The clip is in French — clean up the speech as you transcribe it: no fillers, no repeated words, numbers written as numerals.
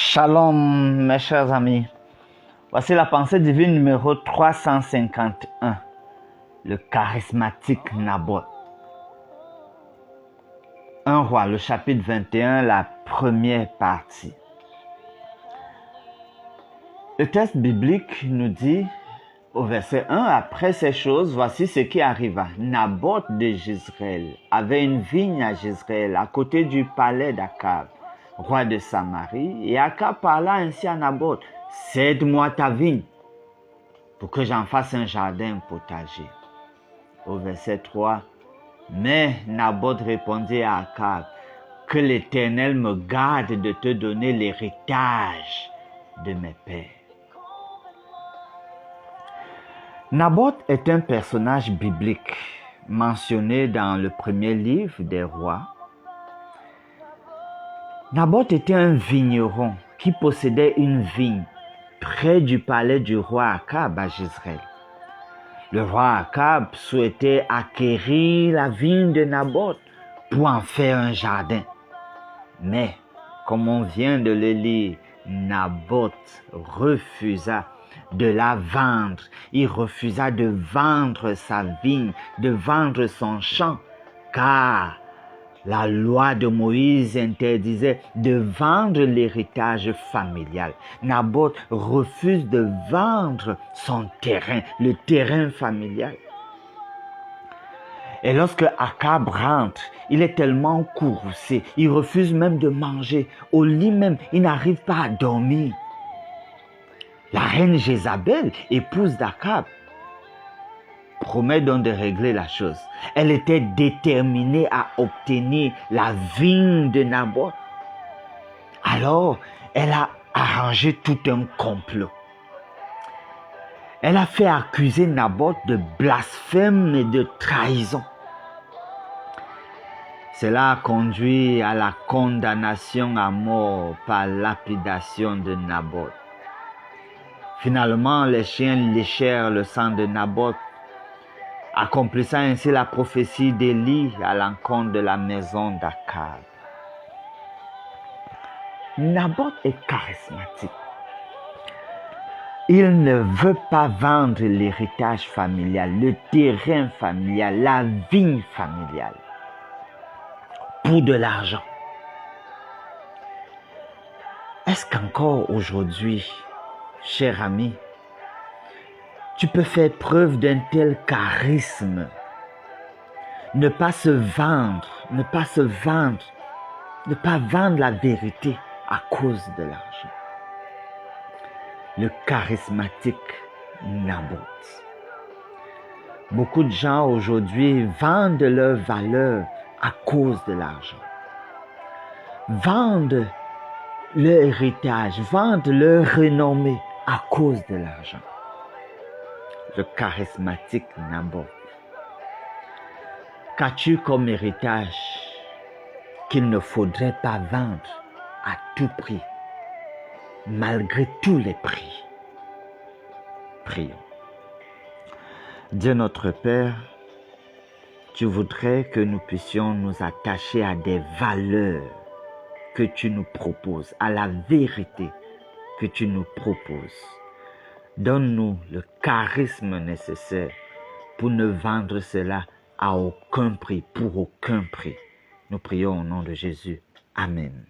Shalom mes chers amis, voici la pensée divine numéro 351, le charismatique Naboth. 1 Roi, le chapitre 21, la première partie. Le texte biblique nous dit au verset 1, après ces choses, voici ce qui arriva. Naboth de Jezreel avait une vigne à Jezreel, à côté du palais d'Akab, roi de Samarie, et Akab parla ainsi à Naboth, cède-moi ta vigne, pour que j'en fasse un jardin potager. Au verset 3, mais Naboth répondit à Akab, que l'Éternel me garde de te donner l'héritage de mes pères. Naboth est un personnage biblique mentionné dans le premier livre des rois. Naboth était un vigneron qui possédait une vigne près du palais du roi Akab à Jezreel. Le roi Akab souhaitait acquérir la vigne de Naboth pour en faire un jardin. Mais, comme on vient de le lire, Naboth refusa de la vendre. Il refusa de vendre sa vigne, de vendre son champ, car la loi de Moïse interdisait de vendre l'héritage familial. Naboth refuse de vendre son terrain, le terrain familial. Et lorsque Akab rentre, il est tellement courroucé, il refuse même de manger. Au lit même, il n'arrive pas à dormir. La reine Jézabel, épouse d'Akab, promet donc de régler la chose. Elle était déterminée à obtenir la vigne de Naboth. Alors, elle a arrangé tout un complot. Elle a fait accuser Naboth de blasphème et de trahison. Cela a conduit à la condamnation à mort par lapidation de Naboth. Finalement, les chiens léchèrent le sang de Naboth, accomplissant ainsi la prophétie d'Élie à l'encontre de la maison d'Akab. Naboth est charismatique. Il ne veut pas vendre l'héritage familial, le terrain familial, la vigne familiale pour de l'argent. Est-ce qu'encore aujourd'hui, cher ami, tu peux faire preuve d'un tel charisme? Ne pas se vendre, ne pas vendre la vérité à cause de l'argent. Le charismatique Naboth. Beaucoup de gens aujourd'hui vendent leur valeur à cause de l'argent. Vendent leur héritage, vendent leur renommée à cause de l'argent. Le charismatique Naboth. Qu'as-tu comme héritage qu'il ne faudrait pas vendre à tout prix, malgré tous les prix? Prions. Dieu notre Père, tu voudrais que nous puissions nous attacher à des valeurs que tu nous proposes, à la vérité que tu nous proposes. Donne-nous le charisme nécessaire pour ne vendre cela à aucun prix, pour aucun prix. Nous prions au nom de Jésus. Amen.